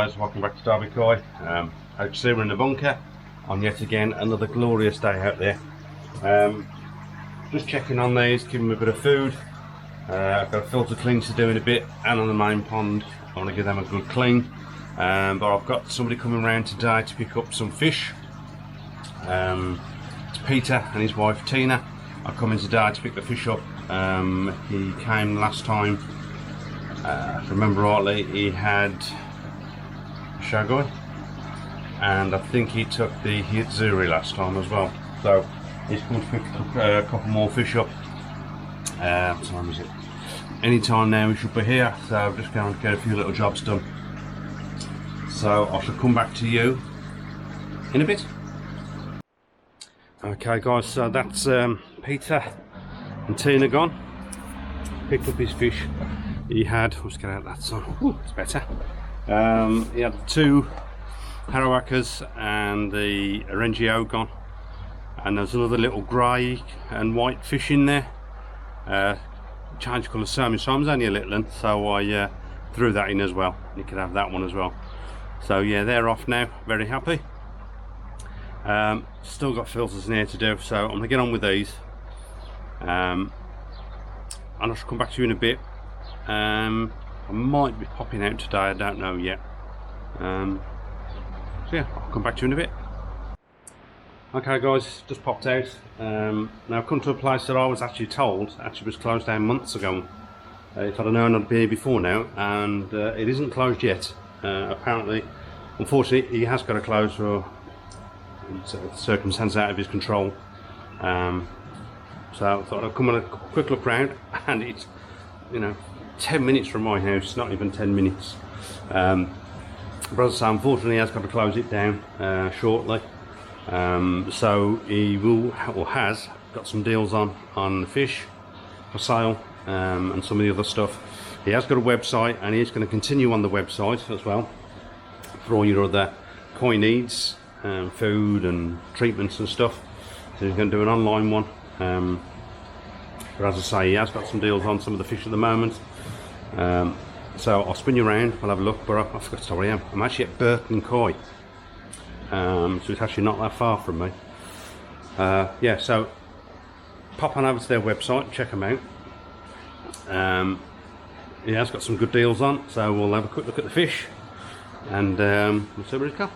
guys, welcome back to Derby Koi. As you can see, we're in the bunker on yet again another glorious day out there. Just checking on these, giving them a bit of food. I've got a filter clean to do in a bit, and on the main pond I want to give them a good clean. But I've got somebody coming around today to pick up some fish. It's Peter and his wife Tina are coming today to pick the fish up. He came last time, if I remember rightly, he had shagoi, and I think he took the hitzuri last time as well. So he's come to pick a couple more fish up. What time is it? Any time now we should be here, so I'm just going to get a few little jobs done. So I shall come back to you in a bit. Okay guys, so that's Peter and Tina gone. Picked up his fish. He had, let's get out that sun. Ooh, it's better. He had 2 harawakas and the orangeo gone, and there's another little grey and white fish in there. Change colour so it's only a little one, so I threw that in as well. You could have that one as well. So yeah, they're off now, very happy. Still got filters in here to do, so I'm gonna get on with these, and I shall come back to you in a bit. I might be popping out today, I don't know yet. So yeah, I'll come back to you in a bit. Okay guys, just popped out. Now I've come to a place that I was actually told was closed down months ago. If I'd have known I'd be here before now, and it isn't closed yet. Apparently, unfortunately, he has got to close for circumstances out of his control. So I thought I'd come on a quick look round, and it's, you know, 10 minutes from my house, not even 10 minutes. But as I say, unfortunately, he has got to close it down shortly. So he will, or has, got some deals on fish for sale, and some of the other stuff. He has got a website, and he is going to continue on the website as well for all your other koi needs, food and treatments and stuff. So he's going to do an online one. But as I say, he has got some deals on some of the fish at the moment. So I'll spin you around, we'll have a look. But I forgot to tell you, I'm actually at Burton Koi. So it's actually not that far from me. Yeah, so pop on over to their website, check them out. He has got some good deals on, so we'll have a quick look at the fish, and we'll see where it's got.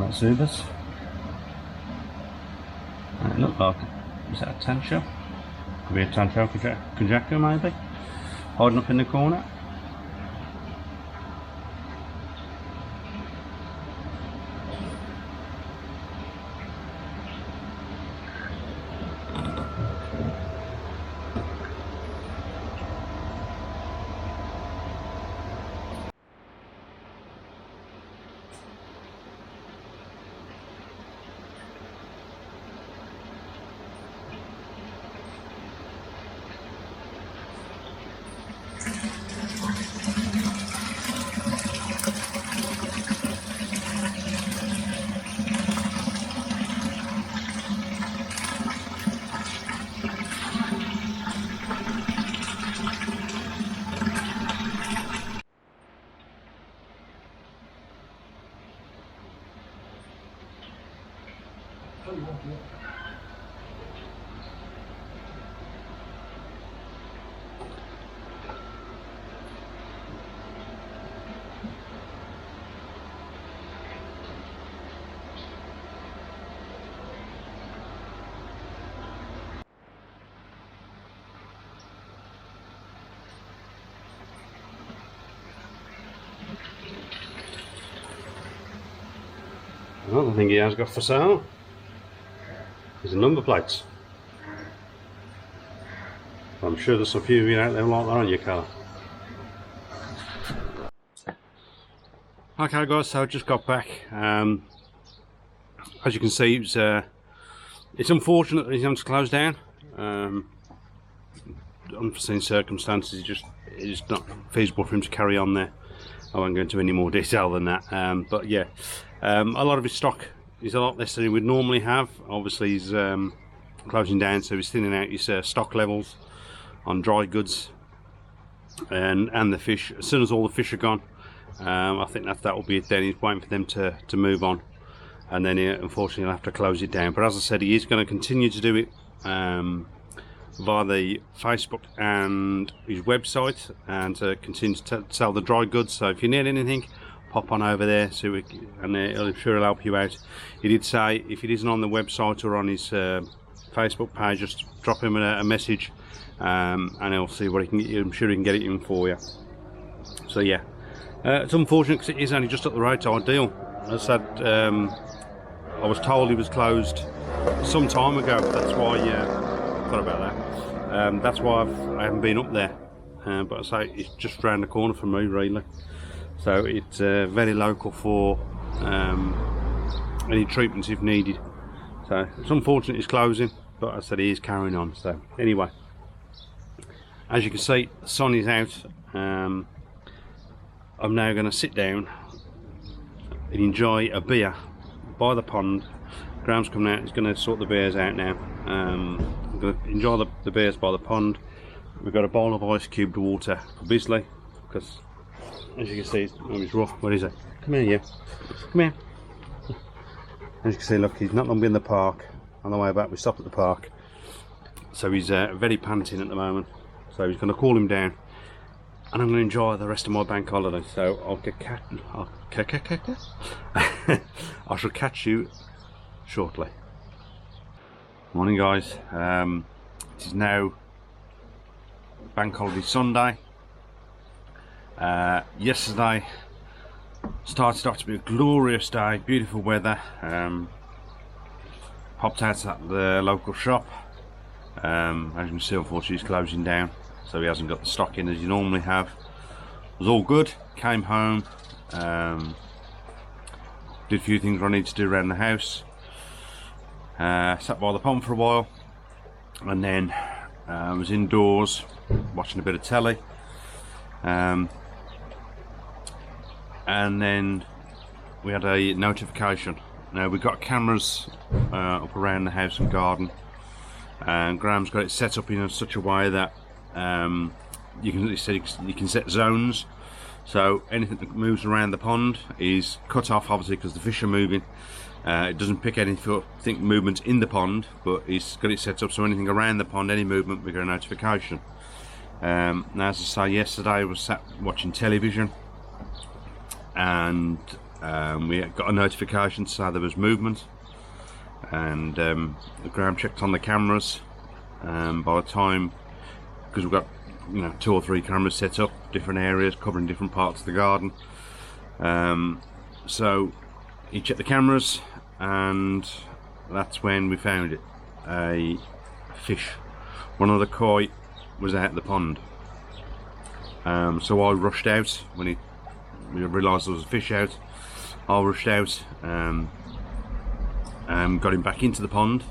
Subas. It looked like, is that a tancho? Could be a tancho kajako maybe, hiding up in the corner. Another thing he has got for sale is the number plates. I'm sure there's a few of you out there like that on your car. Okay guys, so I just got back. As you can see, it's unfortunate that he's having to close down. Unforeseen circumstances, it's not feasible for him to carry on there. I won't go into any more detail than that. But yeah, a lot of his stock is a lot less than he would normally have. Obviously he's closing down, so he's thinning out his stock levels on dry goods and the fish. As soon as all the fish are gone, I think that will be it then. He's waiting for them to move on, and then unfortunately he'll have to close it down. But as I said, he is going to continue to do it via the Facebook and his website, and continue to sell the dry goods. So if you need anything, pop on over there, and I'm sure he'll help you out. He did say if it isn't on the website or on his Facebook page, just drop him a message, and he'll see what he can get you. I'm sure he can get it in for you. So yeah, it's unfortunate because it is only just up the road to Ideal. As I said, I was told he was closed some time ago. That's why, sorry about that. That's why I haven't been up there. But I say it's just round the corner from me, really. So it's very local for any treatments if needed. So it's unfortunate it's closing, but I said he is carrying on. So anyway, as you can see, the sun is out. I'm now going to sit down and enjoy a beer by the pond. Graham's coming out, he's going to sort the beers out now. I'm going to enjoy the beers by the pond. We've got a bowl of ice cubed water for Bisley, because as you can see, it's rough. Where is it? Come here, you. Come here. As you can see, look, he's not long been in the park. On the way back, we stopped at the park. So he's very panting at the moment. So he's going to cool him down. And I'm going to enjoy the rest of my bank holiday. So I shall catch you shortly. Morning, guys. It is now Bank Holiday Sunday. Yesterday started off to be a glorious day, beautiful weather. Popped out at the local shop. As you can see, unfortunately, he's closing down, so he hasn't got the stock in as you normally have. It was all good. Came home, did a few things I needed to do around the house. Sat by the pond for a while, and then was indoors watching a bit of telly. And then we had a notification. Now we've got cameras up around the house and garden, and Graham's got it set up in such a way that you can set zones, so anything that moves around the pond is cut off, obviously, because the fish are moving. It doesn't pick anything movement in the pond, but it's got it set up so anything around the pond, any movement, we get a notification. Now, as I say, yesterday I was sat watching television, and we got a notification to say there was movement, and Graham checked on the cameras. By the time, because we've got 2 or 3 cameras set up, different areas covering different parts of the garden, so he checked the cameras, and that's when we found it, a fish. One of the koi was out the pond, so I rushed out when we realised there was a fish out. I rushed out, got him back into the pond.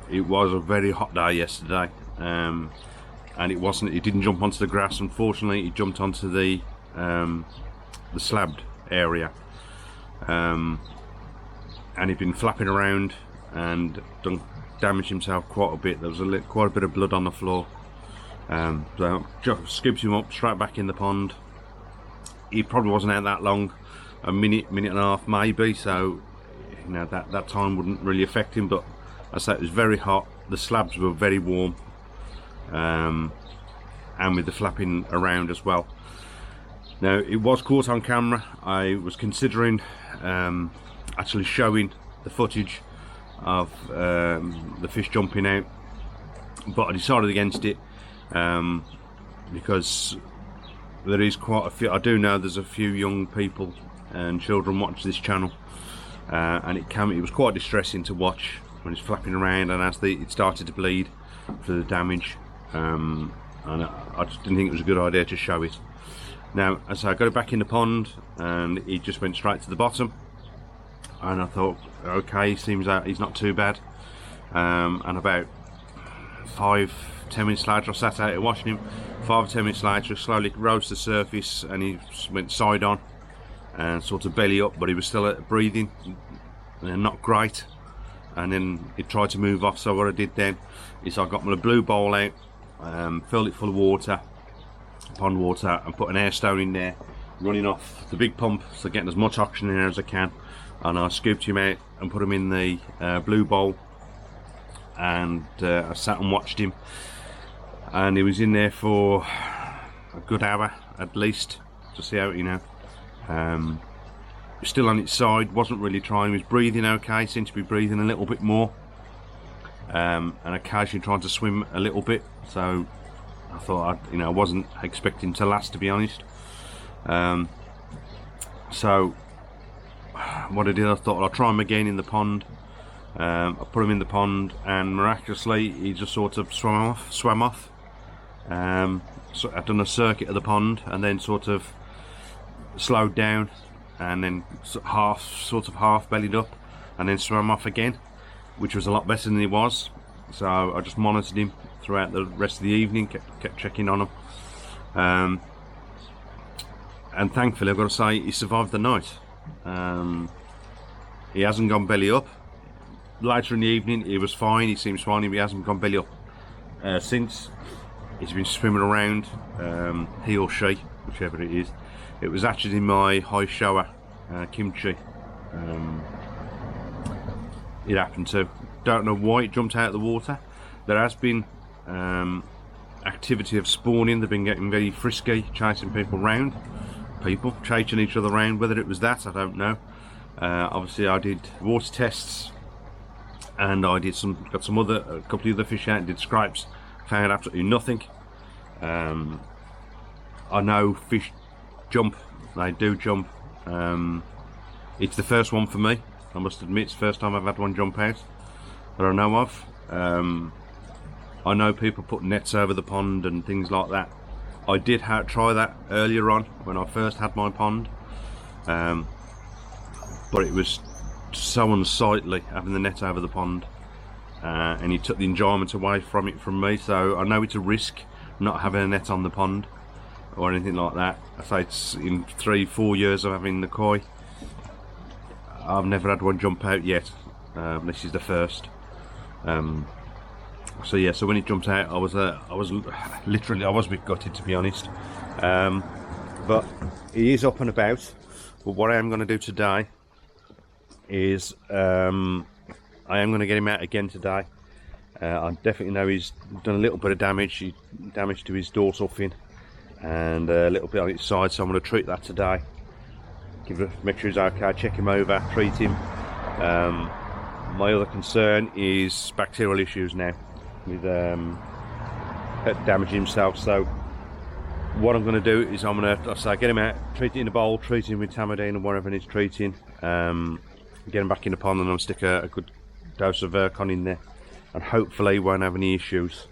It was a very hot day yesterday, and he didn't jump onto the grass, unfortunately. He jumped onto the slabbed area, and he'd been flapping around and damaged himself quite a bit. There was quite a bit of blood on the floor, so just scooped him up straight back in the pond. He probably wasn't out that long, a minute and a half maybe, so that time wouldn't really affect him. But I say it was very hot, the slabs were very warm, and with the flapping around as well. Now, it was caught on camera. I was considering actually showing the footage of the fish jumping out, but I decided against it, because there is quite a few. I do know there's a few young people and children watch this channel, and it was quite distressing to watch when it's flapping around, and as it started to bleed for the damage, and I just didn't think it was a good idea to show it. Now, as I got it back in the pond, and he just went straight to the bottom, and I thought, okay, seems that he's not too bad. And about 5 10 minutes later I sat out there watching him. 5 or 10 minutes later, he slowly rose to the surface and he went side on and sort of belly up, but he was still breathing, not great. And then he tried to move off, so what I did then is I got my blue bowl out, filled it full of water, pond water, and put an air stone in there, running off the big pump, so getting as much oxygen in there as I can. And I scooped him out and put him in the blue bowl, and I sat and watched him, and he was in there for a good hour at least to see how, still on its side, wasn't really trying. He was breathing okay, seemed to be breathing a little bit more, and occasionally trying to swim a little bit. So I thought I wasn't expecting to last, to be honest. So what I did, I thought I'll try him again in the pond. I put him in the pond, and miraculously he just sort of swam off. So I'd done a circuit of the pond and then sort of slowed down, and then sort of half bellied up, and then swam off again, which was a lot better than he was. So I just monitored him throughout the rest of the evening, kept checking on him, and thankfully I've got to say he survived the night. He hasn't gone belly up. Later in the evening he was fine, he seems fine, but he hasn't gone belly up since. He's been swimming around, he or she, whichever it is. It was actually in my high shower kimchi. It happened to. Don't know why it jumped out of the water. There has been activity of spawning. They've been getting very frisky, chasing people round. People chasing each other around. Whether it was that, I don't know. Obviously I did water tests, and I did a couple of other fish out and did scrapes. Found absolutely nothing. I know fish jump, they do jump. It's the first one for me, I must admit. It's the first time I've had one jump out that I know of. I know people put nets over the pond and things like that. I did try that earlier on when I first had my pond, but it was so unsightly having the net over the pond, and it took the enjoyment away from it from me. So I know it's a risk not having a net on the pond or anything like that. I say it's in 3-4 years of having the koi, I've never had one jump out yet. This is the first. So yeah, so when it jumped out, I was literally, I was a bit gutted, to be honest. But he is up and about. But what I am going to do today is I am going to get him out again today. I definitely know he's done a little bit of damage. Damage to his dorsal fin and a little bit on its side, so I'm going to treat that today. Make sure he's okay, check him over, treat him. My other concern is bacterial issues now with damaging himself. So what I'm going to do is I'm going to get him out, treat it in a bowl, treat him with tamidine and whatever needs treating, get him back in the pond, and I'll stick a good dose of Vercon in there, and hopefully he won't have any issues.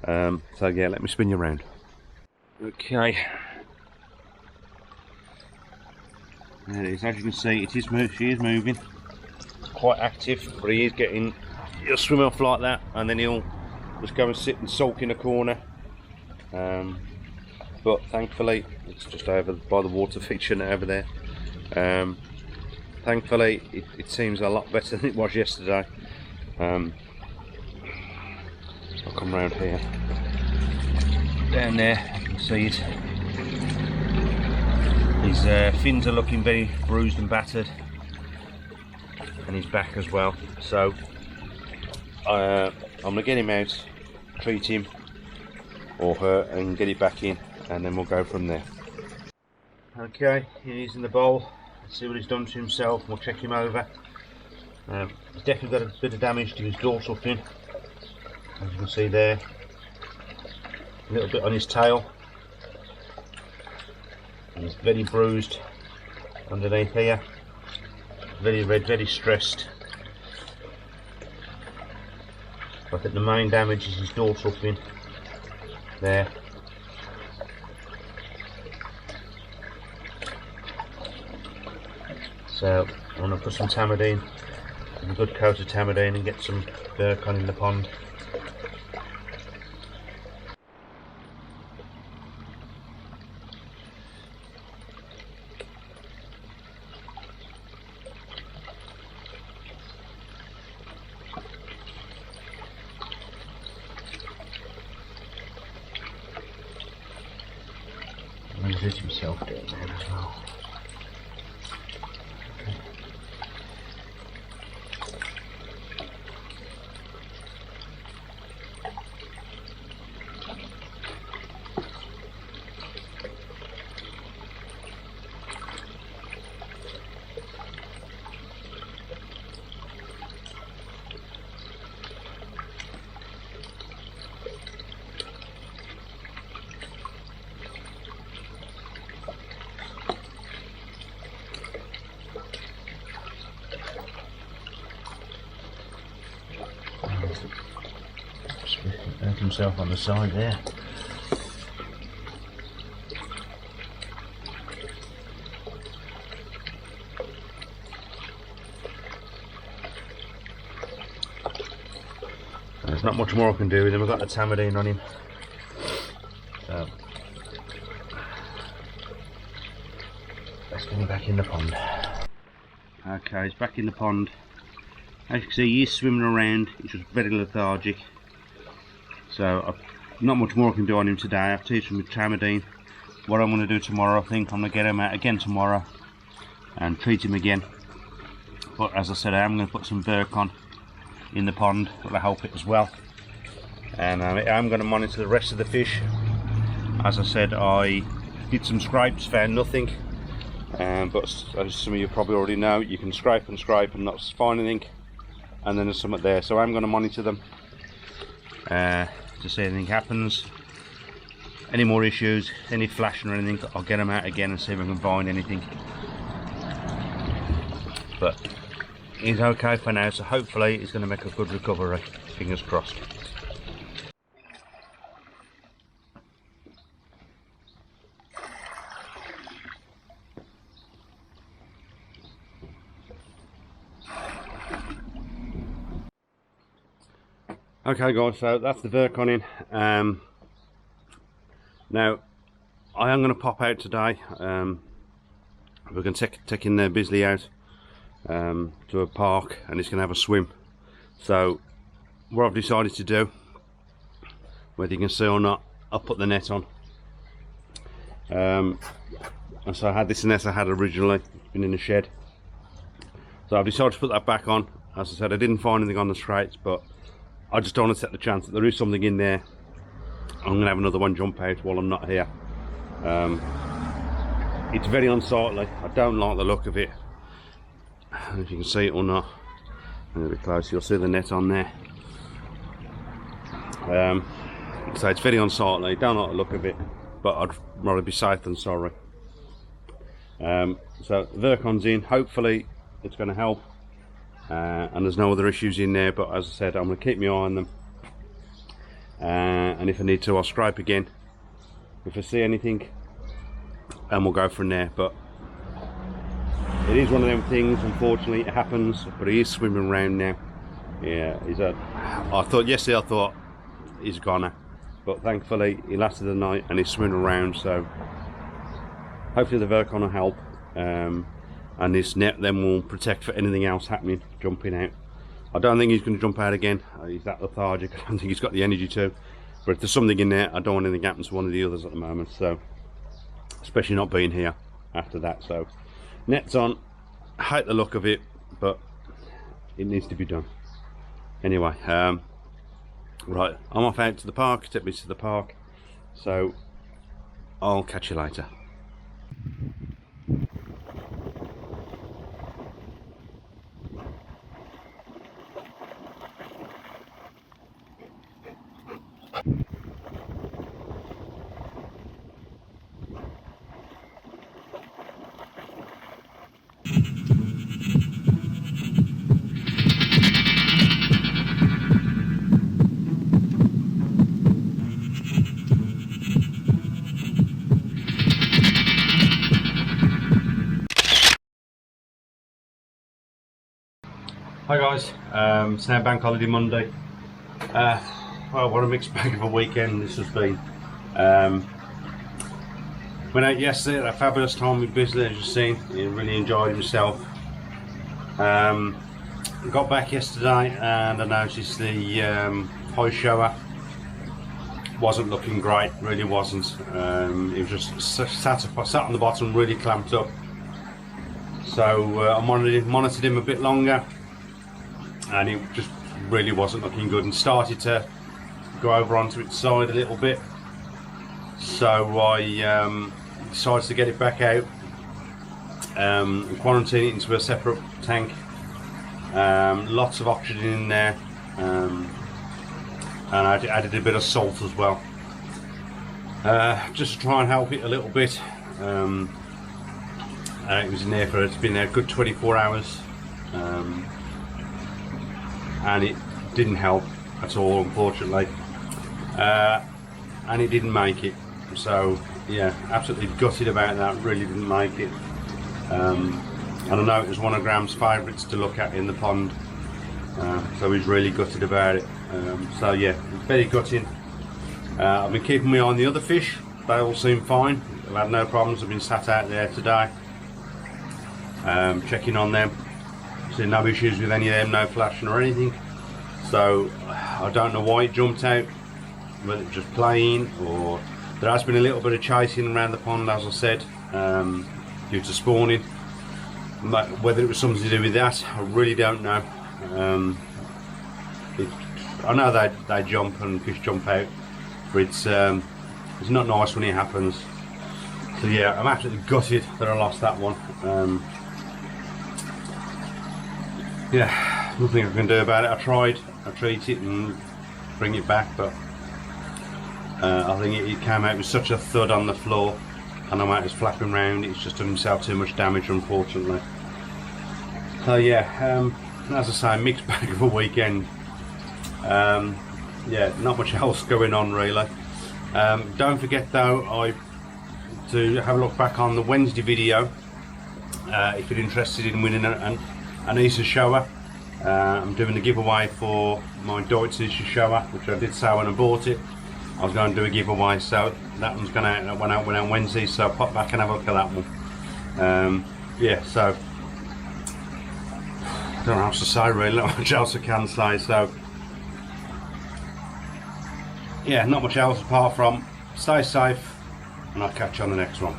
So yeah, let me spin you around. Okay, there it is. As you can see, she is moving, quite active, but he'll swim off like that, and then he'll just go and sit and sulk in a corner. But thankfully it's just over by the water feature over there. Thankfully it seems a lot better than it was yesterday. I'll come round here. Down there, you can see it. His fins are looking very bruised and battered, and his back as well. So I'm going to get him out, treat him or her, and get it back in, and then we'll go from there. Okay, he's in the bowl. Let's see what he's done to himself. We'll check him over. He's definitely got a bit of damage to his dorsal fin, as you can see there. A little bit on his tail, and he's very bruised underneath here, very red, very stressed. I think the main damage is his dorsal fin there. So I'm going to put some tamidine, a good coat of tamidine, and get some Vercon in the pond. he's let himself down there as well. Hurt himself on the side there. There's not much more I can do with him. I've got the Tamidine on him. So let's get him back in the pond. Okay, he's back in the pond. As you can see, he's swimming around. He's just very lethargic. So not much more I can do on him today. I've teased him with Tamidine. What I'm going to do tomorrow, I think I'm going to get him out again tomorrow and treat him again. But as I said, I am going to put some burton in the pond. That'll help it as well. And I'm going to monitor the rest of the fish. As I said, I did some scrapes, found nothing. But as some of you probably already know, you can scrape and not find anything. And then there's something there. So I'm going to monitor them to see if anything happens. Any more issues, any flashing or anything, I'll get them out again and see if I can find anything. But he's okay for now, so hopefully he's going to make a good recovery. Fingers crossed. Okay guys, so that's the burton in. Now I am going to pop out today. We're going to take in Bisley out to a park, and he's going to have a swim. So what I've decided to do, whether you can see or not, I'll put the net on. And so I had this net I had originally, it's been in the shed. So I've decided to put that back on. As I said, I didn't find anything on the straights, but I just don't want to take the chance that there is something in there. I'm going to have another one jump out while I'm not here. It's very unsightly. I don't like the look of it. I don't know if you can see it or not. A little bit closer, you'll see the net on there. So it's very unsightly. Don't like the look of it, but I'd rather be safe than sorry. So the burton's in. Hopefully it's going to help. And there's no other issues in there, but as I said, I'm going to keep my eye on them, and if I need to, I'll scrape again if I see anything, and we'll go from there. But it is one of them things, unfortunately it happens, but he is swimming around now. Yeah, I thought yesterday, I thought he's gone, but thankfully he lasted the night and he's swimming around, so hopefully the burton will help. And this net then will protect for anything else happening, jumping out. I don't think he's going to jump out again. He's that lethargic. I don't think he's got the energy to. But if there's something in there, I don't want anything to happen to one of the others at the moment. So, especially not being here after that. So, net's on. I hate the look of it, but it needs to be done. Anyway, right, I'm off out to the park. Take me to the park. So, I'll catch you later. Hi guys, it's now Bank Holiday Monday. Well, what a mixed bag of a weekend this has been. Went out yesterday, had a fabulous time with Bisley, as you've seen. He really enjoyed himself. Got back yesterday and I noticed the high shower wasn't looking great, really wasn't. It was just sat on the bottom, really clamped up. So I monitored him a bit longer, and it just really wasn't looking good, and started to go over onto its side a little bit. So I decided to get it back out and quarantine it into a separate tank. Lots of oxygen in there, and I added a bit of salt as well, just to try and help it a little bit. It was in there for, it's been there a good 24 hours, and it didn't help at all, unfortunately, and it didn't make it. So yeah, absolutely gutted about that. Really didn't make it. And I know it was one of Graham's favourites to look at in the pond, so he's really gutted about it. So yeah, very gutting. I've been keeping my eye on the other fish. They all seem fine. I've had no problems. I've been sat out there today, checking on them. See no issues with any of them, no flashing or anything. So I don't know why it jumped out, whether it's just playing, or there has been a little bit of chasing around the pond, as I said, due to spawning. Whether it was something to do with that, I really don't know. I know they jump and fish jump out, but it's not nice when it happens. So yeah, I'm absolutely gutted that I lost that one. Yeah, nothing I can do about it. I treat it and bring it back, but I think it came out with such a thud on the floor, and no matter it's flapping around, it's just done himself too much damage, unfortunately. So yeah, as I say, mixed bag of a weekend. Yeah, not much else going on really. Don't forget though, to have a look back on the Wednesday video if you're interested in winning an Easter shower. I'm doing a giveaway for my Deutz Easter shower, which I did say when I bought it. I was going to do a giveaway, so that one's going out. That went out Wednesday, so pop back and have a look at that one. Yeah, so I don't know how else to say really, not much else I can say. So yeah, not much else apart from stay safe, and I'll catch you on the next one.